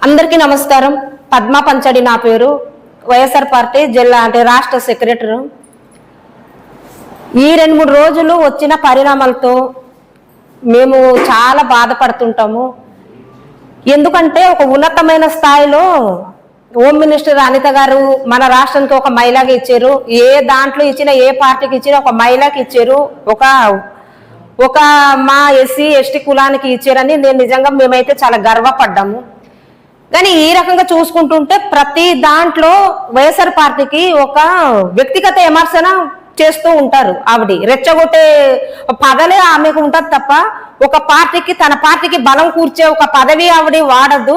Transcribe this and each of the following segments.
అందరికీ నమస్కారం. పద్మా పంచడి నా పేరు. వైఎస్ఆర్ పార్టీ జిల్లా రాష్ట్ర సెక్రటరీ. ఈ 2-3 రోజులు వచ్చిన పరిణామాలతో మేము చాలా బాధపడుతుంటాము. ఎందుకంటే ఒక ఉన్నతమైన స్థాయిలో హోమ్ మినిస్టర్ అనిత గారు మన రాష్ట్రానికి ఒక మహిళకి ఇచ్చారు. ఏ దాంట్లో ఇచ్చినా, ఏ పార్టీకి ఇచ్చినా ఒక మహిళకి ఇచ్చారు. ఒక మా ఎస్సీ ఎస్టీ కులానికి ఇచ్చారని నేను నిజంగా మేమైతే చాలా గర్వపడ్డాము. కానీ ఈ రకంగా చూసుకుంటుంటే ప్రతి దాంట్లో వైఎస్ఆర్ పార్టీకి ఒక వ్యక్తిగత విమర్శన చేస్తూ ఉంటారు. ఆవిడ రెచ్చగొట్టే పదలే ఆమెకు ఉంటుంది తప్ప ఒక పార్టీకి, తన పార్టీకి బలం కూర్చే ఒక పదవి ఆవిడ వాడద్దు.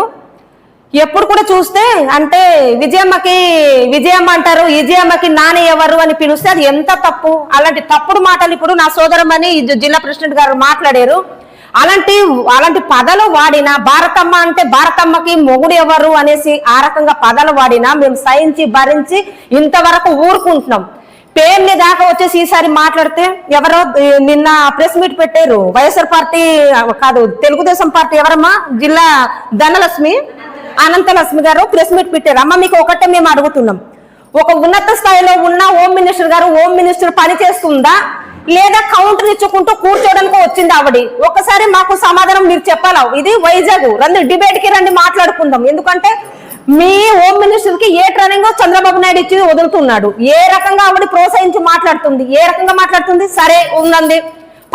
ఎప్పుడు కూడా చూస్తే అంటే విజయమ్మ అంటారు, విజయమ్మకి నాని ఎవరు అని పిలిస్తే అది ఎంత తప్పు. అలాంటి తప్పుడు మాటలు ఇప్పుడు నా సోదరమని జిల్లా ప్రెసిడెంట్ గారు మాట్లాడారు. అలాంటి పదాలు వాడినా, భారతమ్మ అంటే భారతమ్మకి మొగుడు ఎవరు అనేసి ఆ రకంగా పదాలు వాడినా మేము సహించి భరించి ఇంతవరకు ఊరుకుంటున్నాం. పేర్ని దాకా వచ్చేసి ఈసారి మాట్లాడితే ఎవరో నిన్న ప్రెస్ మీట్ పెట్టారు. వైఎస్ఆర్ పార్టీ కాదు, తెలుగుదేశం పార్టీ ఎవరమ్మా, జిల్లా అనంతలక్ష్మి గారు ప్రెస్ మీట్ పెట్టారు. అమ్మ మీకు ఒకటే మేము అడుగుతున్నాం, ఒక ఉన్నత స్థాయిలో ఉన్న హోమ్ మినిస్టర్ గారు హోమ్ మినిస్టర్ పని చేస్తుందా లేదా కౌంటర్ ఇచ్చుకుంటూ కూర్చోడానికి వచ్చింది ఆవిడ? ఒకసారి మాకు సమాధానం మీరు చెప్పాలా. ఇది వైజాగ్, రండి డిబేట్ కి రండి, మాట్లాడుకుందాం. ఎందుకంటే మీ హోమ్ మినిస్టర్ కి ఏ ట్రైనింగ్ చంద్రబాబు నాయుడు ఇచ్చి వదులుతున్నాడు, ఏ రకంగా ఆవిడ ప్రోత్సహించి మాట్లాడుతుంది, ఏ రకంగా మాట్లాడుతుంది. సరే ఉందండి,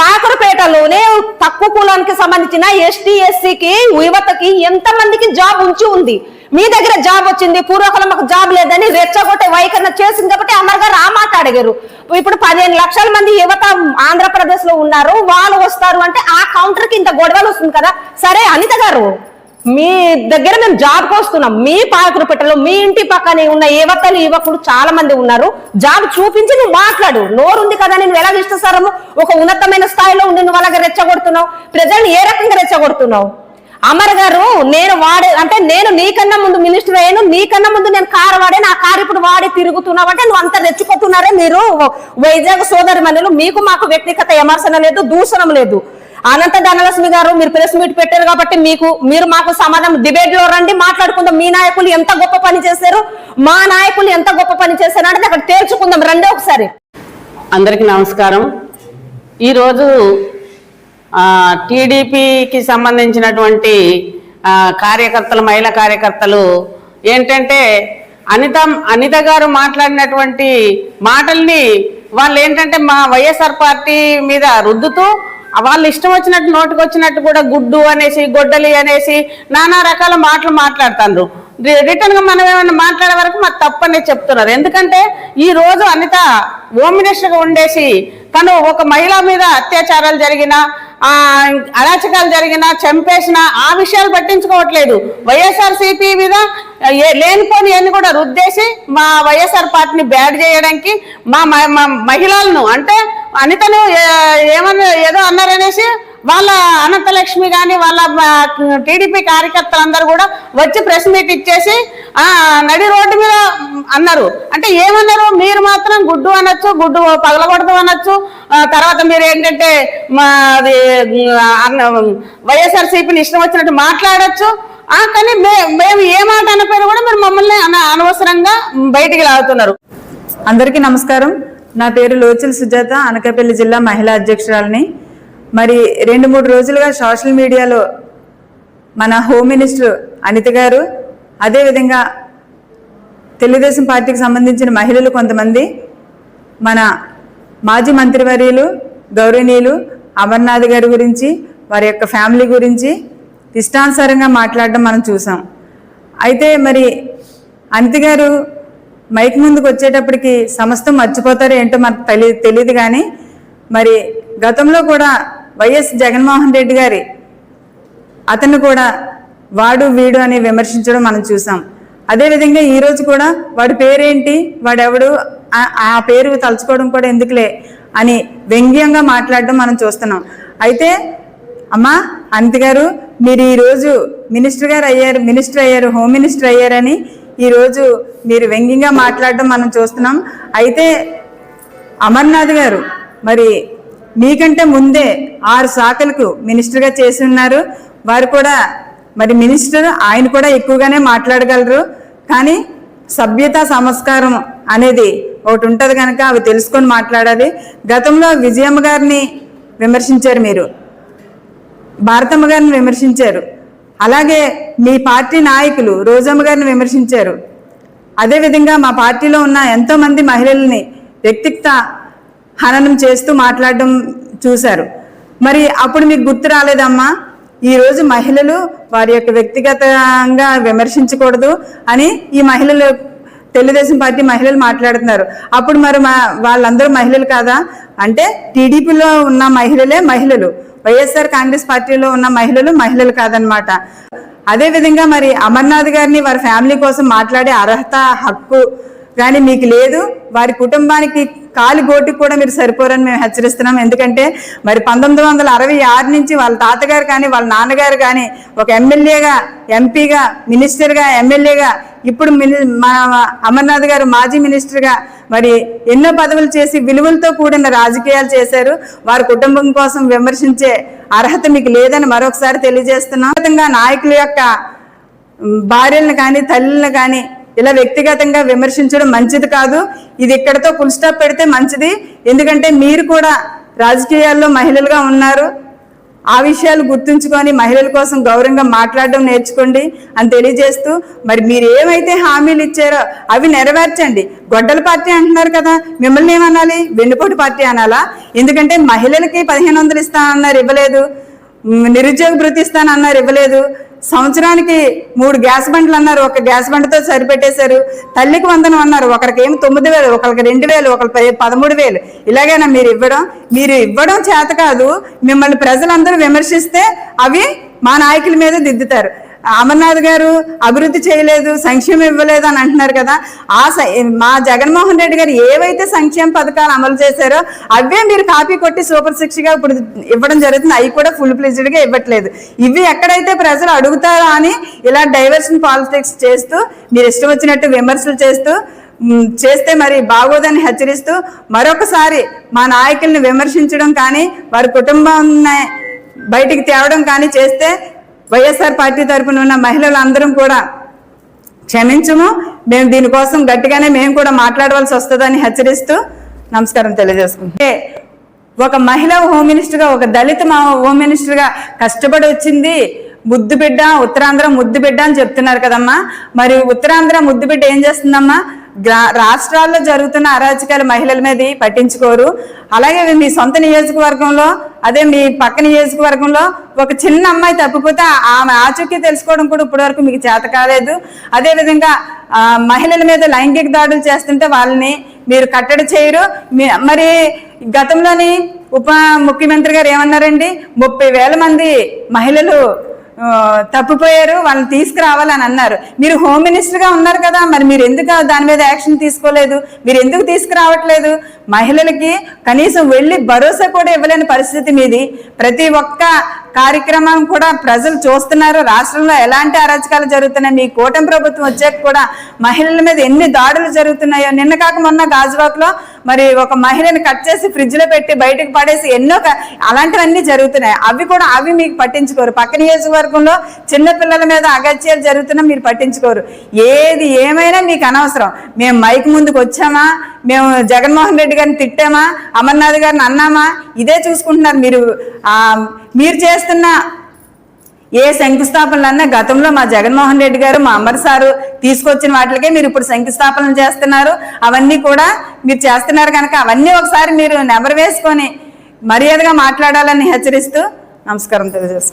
పాకురపేటలోనే తక్కువ కులానికి సంబంధించిన ఎస్టీ ఎస్సీకి యువతకి ఎంతమందికి జాబ్ ఉంచి ఉంది. మీ దగ్గర జాబ్ వచ్చింది, పూర్వకాలం మాకు జాబ్ లేదని రెచ్చగొట్టే వైఖరణ చేసింది కాబట్టి అమర్ గారు ఆ మాట అడిగారు. ఇప్పుడు 15 లక్షల మంది యువత ఆంధ్రప్రదేశ్ లో ఉన్నారు, వాళ్ళు వస్తారు అంటే ఆ కౌంటర్ కి ఇంత గొడవలు వస్తుంది కదా. సరే అనిత గారు, మీ దగ్గర మేము జాబ్కి వస్తున్నాం, మీ పాకురపేటలో మీ ఇంటి పక్కనే ఉన్న యువకులు చాలా మంది ఉన్నారు, జాబ్ చూపించి నువ్వు మాట్లాడు. నోరుంది కదా, నేను ఎలా ఇష్టసారము ఒక ఉన్నతమైన స్థాయిలో ఉండి నువ్వు అలాగే రెచ్చగొడుతున్నావు. ప్రజల్ని ఏ రకంగా రెచ్చగొడుతున్నావు? అమర్ గారు, నేను నీకన్నా ముందు మినిస్టర్ అయ్యాను, నీకన్నా ముందు నేను కారు వాడాను, ఆ కారు ఇప్పుడు వాడి తిరుగుతున్నావు అంటే నువ్వు అంత రెచ్చిపోతున్నారే. మీరు వైజాగ్ సోదరి మనులు, మీకు మాకు వ్యక్తిగత విమర్శన లేదు, దూషణం లేదు. అనంత ధనలక్ష్మి గారు మీరు ప్రెస్ మీట్ పెట్టారు కాబట్టి మీరు మాకు సమాధానం, డిబేట్ లో రండి, మాట్లాడుకుందాం. మీ నాయకులు ఎంత గొప్ప పని చేశారు, మా నాయకులు ఎంత గొప్ప పని చేశారు అంటే అక్కడ తేల్చుకుందాం రండి ఒకసారి. అందరికీ నమస్కారం. ఈరోజు టీడీపీకి సంబంధించినటువంటి మహిళా కార్యకర్తలు ఏంటంటే అనిత గారు మాట్లాడినటువంటి మాటల్ని వాళ్ళు ఏంటంటే మా వైఎస్ఆర్ పార్టీ మీద రుద్దుతూ వాళ్ళు ఇష్టం వచ్చినట్టు నోటికి వచ్చినట్టు కూడా గుడ్డు అనేసి, గొడ్డలి అనేసి నానా రకాల మాటలు మాట్లాడుతున్నారు. రిటర్న్ గా మనం ఏమైనా మాట్లాడే వరకు మాకు తప్పనే చెప్తున్నారు. ఎందుకంటే ఈ రోజు అనిత హోమ్ మినిస్టర్ గా ఉండేసి తను ఒక మహిళ మీద అత్యాచారాలు జరిగినా, అరాచకాలు జరిగినా, చంపేసినా ఆ విషయాలు పట్టించుకోవట్లేదు. వైఎస్ఆర్సీపీ మీద లేనిపోని అన్ని కూడా రుద్దేసి మా వైఎస్ఆర్ పార్టీని బ్యాడ్ చేయడానికి మా మహిళలను అంటే అనితను ఏదో అన్నారనేసి వాళ్ళ అనంతలక్ష్మి కానీ వాళ్ళ టీడీపీ కార్యకర్తలందరూ కూడా వచ్చి ప్రెస్ మీట్ ఇచ్చేసి నడి రోడ్డు మీద అన్నారు. అంటే ఏమన్నారు? మీరు మాత్రం గుడ్డు అనొచ్చు, గుడ్డు పగలగొడదు అనొచ్చు, తర్వాత మీరు ఏంటంటే వైఎస్ఆర్సీపీని ఇష్టం వచ్చినట్టు మాట్లాడచ్చు. కానీ మేము ఏ మాట అన్నపైన కూడా మీరు మమ్మల్ని అనవసరంగా బయటికి లాగుతున్నారు. అందరికీ నమస్కారం. నా పేరు లోచల్ సుజాత, అనకాపల్లి జిల్లా మహిళా అధ్యక్షురాలని. మరి 2-3 రోజులుగా సోషల్ మీడియాలో మన హోమ్ మినిస్టర్ అనిత గారు, అదేవిధంగా తెలుగుదేశం పార్టీకి సంబంధించిన మహిళలు కొంతమంది, మన మాజీ మంత్రివర్యులు గౌరవనీయులు అమర్నాథ్ గారి గురించి, వారి యొక్క ఫ్యామిలీ గురించి ఇష్టానుసారంగా మాట్లాడడం మనం చూసాం. అయితే మరి అనిత గారు మైక్ ముందుకు వచ్చేటప్పటికి సమస్తం మర్చిపోతారో ఏంటో మనకు తెలియదు. కానీ మరి గతంలో కూడా వైఎస్ జగన్మోహన్ రెడ్డి గారి అతను కూడా వాడు వీడు అని విమర్శించడం మనం చూసాం. అదేవిధంగా ఈరోజు కూడా వాడి పేరేంటి, వాడెవడు, ఆ పేరు తలుచుకోవడం కూడా ఎందుకులే అని వ్యంగ్యంగా మాట్లాడడం మనం చూస్తున్నాం. అయితే అమ్మా అనిత గారు, మీరు ఈరోజు మినిస్టర్ అయ్యారు, హోమ్ మినిస్టర్ అయ్యారని ఈరోజు మీరు వ్యంగ్యంగా మాట్లాడడం మనం చూస్తున్నాం. అయితే అమర్నాథ్ గారు మరి మీకంటే ముందే 6 శాఖలకు మినిస్టర్గా చేసి ఉన్నారు. వారు కూడా మరి మినిస్టర్ ఆయన కూడా ఎక్కువగానే మాట్లాడగలరు, కానీ సభ్యత సంస్కారం అనేది ఒకటి ఉంటుంది కనుక అవి తెలుసుకొని మాట్లాడాలి. గతంలో విజయమ్మ గారిని విమర్శించారు, మీరు భారతమ్మ గారిని విమర్శించారు, అలాగే మీ పార్టీ నాయకులు రోజమ్మ గారిని విమర్శించారు. అదేవిధంగా మా పార్టీలో ఉన్న ఎంతోమంది మహిళల్ని వ్యక్తిగత హననం చేస్తూ మాట్లాడడం చూశారు. మరి అప్పుడు మీకు గుర్తు రాలేదమ్మా, ఈరోజు మహిళలు వారి యొక్క వ్యక్తిగతంగా విమర్శించకూడదు అని ఈ మహిళలు, తెలుగుదేశం పార్టీ మహిళలు మాట్లాడుతున్నారు. అప్పుడు మరి వాళ్ళందరూ మహిళలు కాదా అంటే, టీడీపీలో ఉన్న మహిళలే మహిళలు, వైఎస్ఆర్ కాంగ్రెస్ పార్టీలో ఉన్న మహిళలు కాదనమాట. అదేవిధంగా మరి అమర్నాథ్ గారిని వారి ఫ్యామిలీ కోసం మాట్లాడే అర్హత, హక్కు కానీ మీకు లేదు. వారి కుటుంబానికి కాలి గోటికి కూడా మీరు సరిపోరని మేము హెచ్చరిస్తున్నాం. ఎందుకంటే మరి 1966 నుంచి వాళ్ళ తాతగారు కానీ వాళ్ళ నాన్నగారు కానీ ఒక ఎమ్మెల్యేగా, ఎంపీగా, మినిస్టర్గా, ఎమ్మెల్యేగా, ఇప్పుడు మన అమర్నాథ్ గారు మాజీ మినిస్టర్గా మరి ఎన్నో పదవులు చేసి విలువలతో కూడిన రాజకీయాలు చేశారు. వారి కుటుంబం కోసం విమర్శించే అర్హత మీకు లేదని మరొకసారి తెలియజేస్తున్నాం. నాయకుల యొక్క భార్యలను కానీ తల్లులను కానీ ఇలా వ్యక్తిగతంగా విమర్శించడం మంచిది కాదు. ఇది ఇక్కడతో ఫుల్ స్టాప్ పెడితే మంచిది. ఎందుకంటే మీరు కూడా రాజకీయాల్లో మహిళలుగా ఉన్నారు. ఆ విషయాలు గుర్తుంచుకొని మహిళల కోసం గౌరవంగా మాట్లాడడం నేర్చుకోండి అని తెలియజేస్తూ, మరి మీరు ఏమైతే హామీలు ఇచ్చారో అవి నెరవేర్చండి. గొడ్డల పార్టీ అంటున్నారు కదా, మిమ్మల్ని ఏమనాలి? వెన్నుపోటు పార్టీ అనాలా? ఎందుకంటే మహిళలకి 1500 ఇస్తానన్నారు, ఇవ్వలేదు. నిరుద్యోగ భృతి ఇస్తానన్నారు, ఇవ్వలేదు. సంవత్సరానికి 3 గ్యాస్ బండ్లు అన్నారు, ఒక గ్యాస్ బండ్తో సరిపెట్టేశారు. తల్లికి వందనం అన్నారు, ఒకరికి ఏమి 9,000, ఒకరికి 2,000, ఒకరికి 13,000. ఇలాగైనా మీరు ఇవ్వడం చేత కాదు. మిమ్మల్ని ప్రజలందరూ విమర్శిస్తే అవి మా నాయకుల మీద దిద్దుతారు. అమర్నాథ్ గారు అభివృద్ధి చేయలేదు, సంక్షేమం ఇవ్వలేదు అని అంటున్నారు కదా. మా జగన్మోహన్ రెడ్డి గారు ఏవైతే సంక్షేమ పథకాలు అమలు చేశారో అవే మీరు కాపీ కొట్టి సూపర్ 6గా ఇప్పుడు ఇవ్వడం జరుగుతుంది. అవి కూడా ఫుల్ ఫ్లెడ్జ్డ్గా ఇవ్వట్లేదు. ఇవి ఎక్కడైతే ప్రజలు అడుగుతారో అని ఇలా డైవర్షన్ పాలిటిక్స్ చేస్తూ మీరు ఇష్టం వచ్చినట్టు విమర్శలు చేస్తే మరి బాగోదని హెచ్చరిస్తూ, మరొకసారి మా నాయకుల్ని విమర్శించడం కానీ వారి కుటుంబాన్ని బయటికి తేవడం కానీ చేస్తే వైఎస్ఆర్ పార్టీ తరఫున ఉన్న మహిళలందరం కూడా క్షమించము. మేము దీనికోసం గట్టిగానే మేము కూడా మాట్లాడవలసి వస్తుందని హెచ్చరిస్తూ నమస్కారం తెలియజేసుకుంటే, ఒక మహిళ హోమ్ మినిస్టర్గా, ఒక దళిత హోమ్ మినిస్టర్గా కష్టపడి వచ్చింది ముద్దు బిడ్డ, ఉత్తరాంధ్ర ముద్దు బిడ్డ అని చెప్తున్నారు కదమ్మా. మరి ఉత్తరాంధ్ర ముద్దు బిడ్డ ఏం చేస్తుందమ్మా? రాష్ట్రాల్లో జరుగుతున్న అరాచకాలు మహిళల మీద పట్టించుకోరు. అలాగే మీ సొంత నియోజకవర్గంలో, అదే మీ పక్క నియోజకవర్గంలో ఒక చిన్న అమ్మాయి తప్పిపోతే ఆమె ఆచూకీ తెలుసుకోవడం కూడా ఇప్పటి వరకు మీకు చేత కాలేదు. అదేవిధంగా మహిళల మీద లైంగిక దాడులు చేస్తుంటే వాళ్ళని మీరు కట్టడి చేయరు. మరి గతంలోని ఉప ముఖ్యమంత్రి గారు ఏమన్నారండి, 30,000 మంది మహిళలు తప్పిపోయారు, వాళ్ళని తీసుకురావాలని అన్నారు. మీరు హోమ్ మినిస్టర్గా ఉన్నారు కదా, మరి మీరు ఎందుకు దాని మీద యాక్షన్ తీసుకోలేదు? మీరు ఎందుకు తీసుకురావట్లేదు? మహిళలకి కనీసం వెళ్ళి భరోసా కూడా ఇవ్వలేని పరిస్థితి మీది. ప్రతి ఒక్క కార్యక్రమం కూడా ప్రజలు చూస్తున్నారు. రాష్ట్రంలో ఎలాంటి అరాచకాలు జరుగుతున్నాయి. మీ కూటమి ప్రభుత్వం వచ్చాక కూడా మహిళల మీద ఎన్ని దాడులు జరుగుతున్నాయో. నిన్న కాక మొన్న గాజువాక్లో మరి ఒక మహిళని కట్ చేసి ఫ్రిడ్జ్లో పెట్టి బయటకు పడేసి ఎన్నో అలాంటివన్నీ జరుగుతున్నాయి. అవి మీకు పట్టించుకోరు. పక్క నియోజకవర్గంలో చిన్నపిల్లల మీద అగత్యాలు జరుగుతున్నా మీరు పట్టించుకోరు. ఏది ఏమైనా మీకు అనవసరం. మేము మైక్ ముందుకు వచ్చామా, మేము జగన్మోహన్ రెడ్డి గారిని తిట్టామా, అమర్నాథ్ గారిని అన్నామా, ఇదే చూసుకుంటున్నారు. మీరు చేస్తున్న ఏ శంకుస్థాపనలన్నా గతంలో మా జగన్మోహన్ రెడ్డి గారు, మా అమర్ సారు తీసుకొచ్చిన వాటికే మీరు ఇప్పుడు శంకుస్థాపనలు చేస్తున్నారు. అవన్నీ కూడా మీరు చేస్తున్నారు కనుక అవన్నీ ఒకసారి మీరు నెమరు వేసుకొని మర్యాదగా మాట్లాడాలని హెచ్చరిస్తూ నమస్కారం తెలియజేస్తాను.